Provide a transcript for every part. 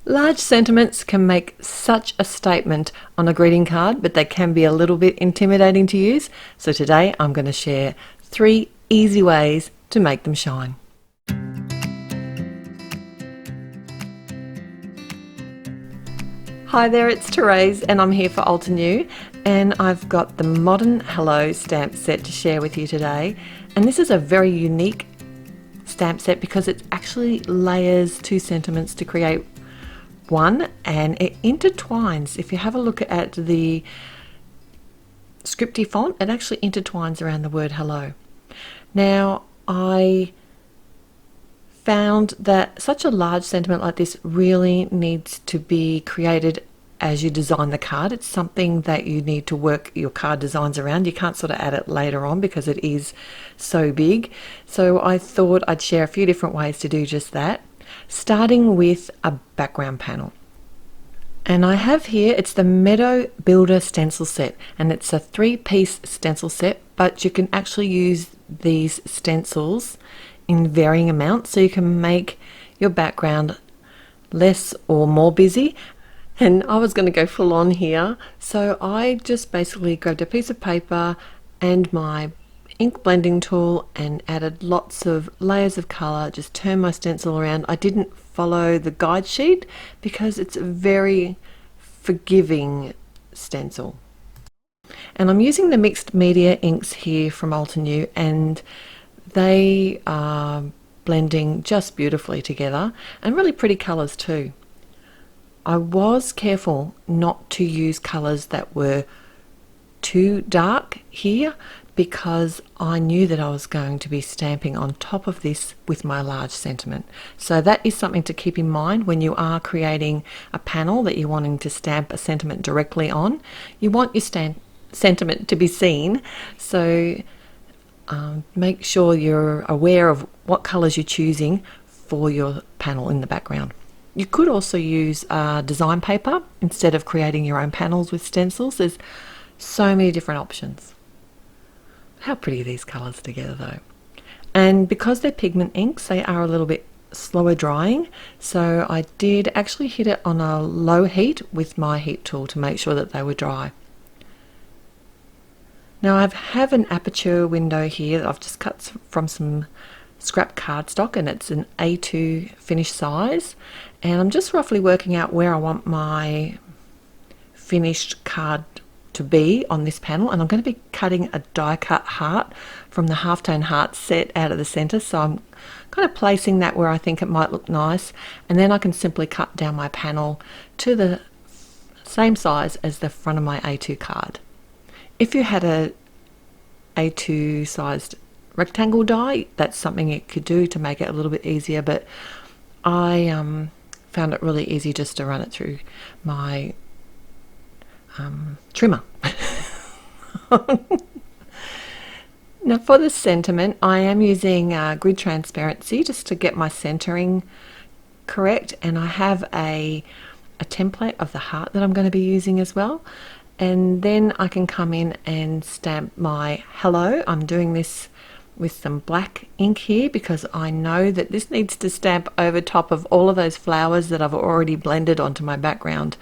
Large sentiments can make such a statement on a greeting card, but they can be a little bit intimidating to use. So today I'm going to share 3 easy ways to make them shine. Hi there, it's Therese and I'm here for Altenew, and I've got the Modern Hello stamp set to share with you today. And this is a very unique stamp set because it actually layers 2 sentiments to create one, and it intertwines. If you have a look at the scripty font, it actually intertwines around the word hello. Now, I found that such a large sentiment like this really needs to be created as you design the card. It's something that you need to work your card designs around. You can't sort of add it later on because it is so big. So I thought I'd share a few different ways to do just that, starting with a background panel. And I have here, it's the Meadow Builder stencil set, and it's a 3-piece stencil set, but you can actually use these stencils in varying amounts, so you can make your background less or more busy. And I was going to go full on here, so I just basically grabbed a piece of paper and my ink blending tool and added lots of layers of color, just turned my stencil around. I didn't follow the guide sheet because it's a very forgiving stencil. And I'm using the mixed media inks here from Altenew, and they are blending just beautifully together, and really pretty colors too. I was careful not to use colors that were too dark here because I knew that I was going to be stamping on top of this with my large sentiment. So that is something to keep in mind when you are creating a panel that you're wanting to stamp a sentiment directly on. You want your sentiment to be seen, so make sure you're aware of what colors you're choosing for your panel in the background. You could also use design paper instead of creating your own panels with stencils. There's so many different options. How pretty are these colors together though. And because they're pigment inks, they are a little bit slower drying, so I did actually hit it on a low heat with my heat tool to make sure that they were dry. Now I have an aperture window here that I've just cut from some scrap cardstock, and it's an A2 finish size, and I'm just roughly working out where I want my finished card to be on this panel, and I'm going to be cutting a die cut heart from the halftone heart set out of the center, so I'm kind of placing that where I think it might look nice, and then I can simply cut down my panel to the same size as the front of my A2 card. If you had a A2 sized rectangle die, that's something you could do to make it a little bit easier, but I found it really easy just to run it through my trimmer. Now for the sentiment, I am using grid transparency just to get my centering correct, and I have a template of the heart that I'm going to be using as well. And then I can come in and stamp my hello. I'm doing this with some black ink here because I know that this needs to stamp over top of all of those flowers that I've already blended onto my background,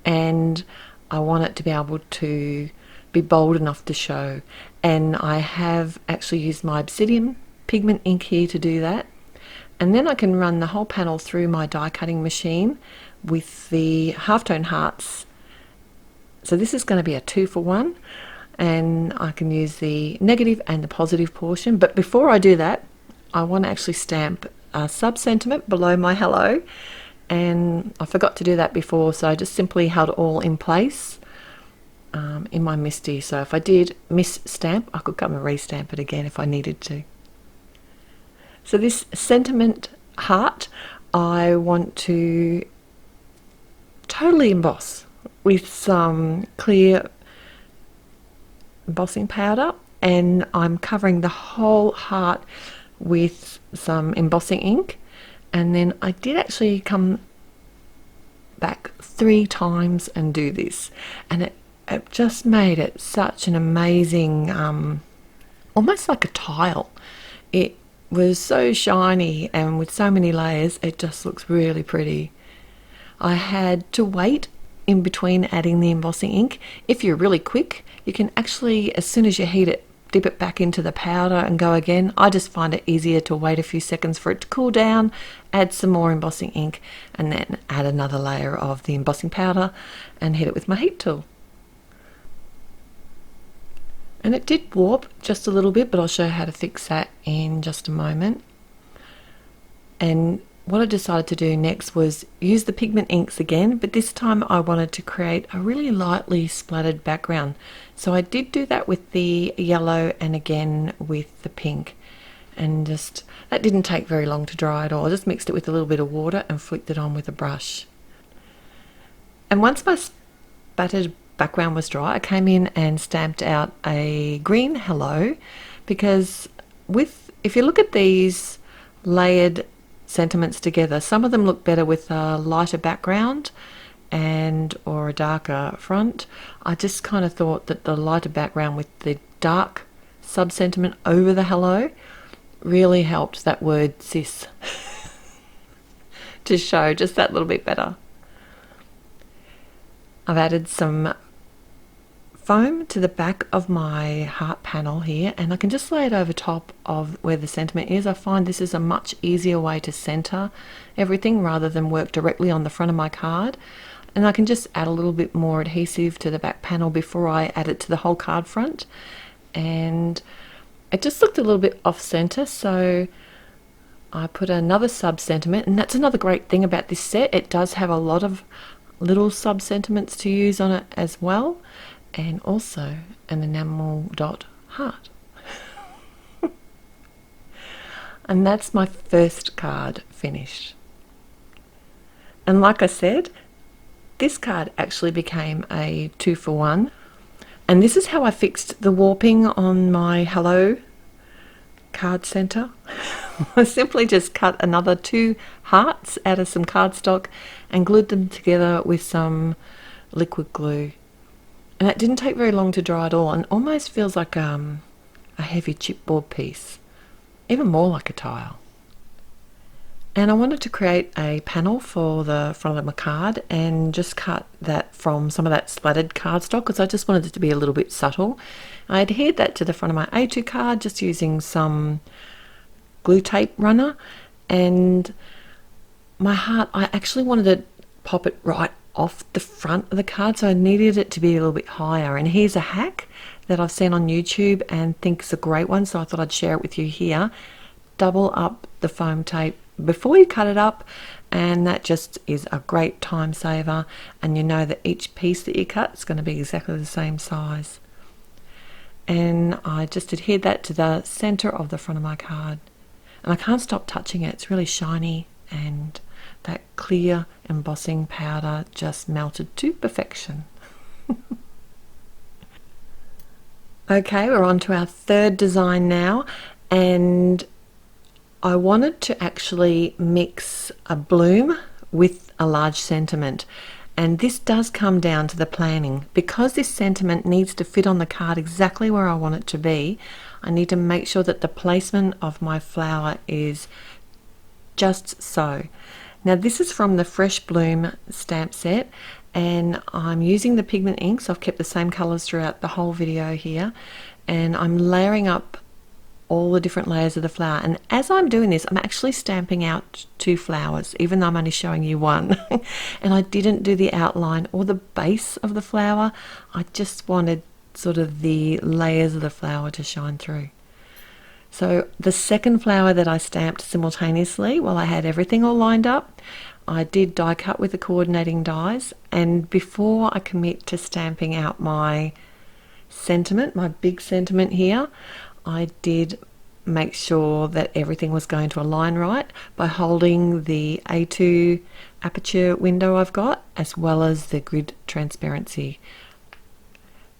and I want it to be able to be bold enough to show. And I have actually used my obsidian pigment ink here to do that, and then I can run the whole panel through my die cutting machine with the halftone hearts. So this is going to be a 2-for-1, and I can use the negative and the positive portion. But before I do that, I want to actually stamp a sub-sentiment below my hello, and I forgot to do that before, so I just simply held it all in place in my MISTI. So if I did miss stamp, I could come and re-stamp it again if I needed to. So this sentiment heart, I want to totally emboss with some clear embossing powder, and I'm covering the whole heart with some embossing ink. And then I did actually come back 3 times and do this, and it just made it such an amazing almost like a tile. It was so shiny and with so many layers, it just looks really pretty. I had to wait in between adding the embossing ink. If you're really quick, you can actually, as soon as you heat it, dip it back into the powder and go again. I just find it easier to wait a few seconds for it to cool down, add some more embossing ink, and then add another layer of the embossing powder and hit it with my heat tool. And it did warp just a little bit, but I'll show you how to fix that in just a moment. And what I decided to do next was use the pigment inks again, but this time I wanted to create a really lightly splattered background. So I did do that with the yellow and again with the pink. And just, that didn't take very long to dry at all. I just mixed it with a little bit of water and flicked it on with a brush. And once my spattered background was dry, I came in and stamped out a green hello, because if you look at these layered sentiments together, some of them look better with a lighter background or a darker front. I just kind of thought that the lighter background with the dark sub-sentiment over the hello really helped that word sis to show just that little bit better. I've added some foam to the back of my heart panel here, and I can just lay it over top of where the sentiment is. I find this is a much easier way to center everything rather than work directly on the front of my card. And I can just add a little bit more adhesive to the back panel before I add it to the whole card front. And it just looked a little bit off center, so I put another sub sentiment, and that's another great thing about this set. It does have a lot of little sub sentiments to use on it as well, and also an enamel dot heart. And that's my first card finished. And like I said, this card actually became a 2-for-1. And this is how I fixed the warping on my hello card center. I simply just cut another 2 hearts out of some cardstock and glued them together with some liquid glue. And that didn't take very long to dry at all, and almost feels like a heavy chipboard piece, even more like a tile. And I wanted to create a panel for the front of my card and just cut that from some of that splattered cardstock because I just wanted it to be a little bit subtle. I adhered that to the front of my A2 card just using some glue tape runner, and my heart, I actually wanted to pop it right off the front of the card, so I needed it to be a little bit higher. And here's a hack that I've seen on YouTube and think is a great one, so I thought I'd share it with you here. Double up the foam tape before you cut it up, and that just is a great time saver, and you know that each piece that you cut is going to be exactly the same size. And I just adhered that to the center of the front of my card, and I can't stop touching it. It's really shiny, and that clear embossing powder just melted to perfection. Okay, we're on to our third design now, and I wanted to actually mix a bloom with a large sentiment, and this does come down to the planning. Because this sentiment needs to fit on the card exactly where I want it to be, I need to make sure that the placement of my flower is just so. Now this is from the Fresh Bloom stamp set, and I'm using the pigment inks. I've kept the same colors throughout the whole video here, and I'm layering up all the different layers of the flower. And as I'm doing this, I'm actually stamping out 2 flowers, even though I'm only showing you one. And I didn't do the outline or the base of the flower. I just wanted sort of the layers of the flower to shine through. So the second flower that I stamped simultaneously, while I had everything all lined up, I did die cut with the coordinating dies. And before I commit to stamping out my sentiment, my big sentiment here, I did make sure that everything was going to align right by holding the A2 aperture window I've got, as well as the grid transparency.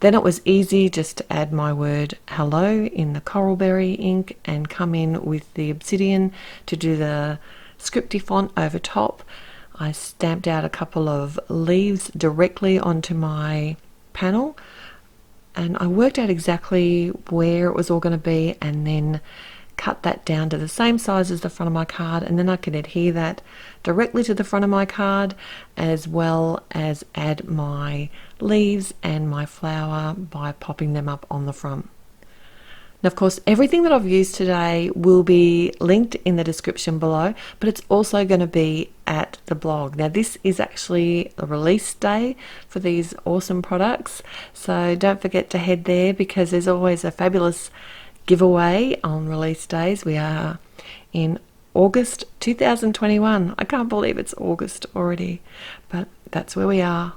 Then it was easy just to add my word hello in the coralberry ink and come in with the obsidian to do the scripty font over top. I stamped out a couple of leaves directly onto my panel, and I worked out exactly where it was all going to be, and then cut that down to the same size as the front of my card, and then I can adhere that directly to the front of my card, as well as add my leaves and my flower by popping them up on the front. Now, of course, everything that I've used today will be linked in the description below, but it's also going to be at the blog. Now, this is actually a release day for these awesome products, so don't forget to head there because there's always a fabulous giveaway on release days. We are in August 2021. I can't believe it's August already, but that's where we are.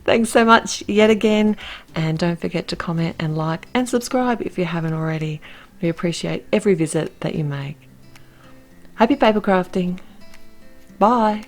Thanks so much yet again, and don't forget to comment and like and subscribe if you haven't already. We appreciate every visit that you make. Happy paper crafting. Bye.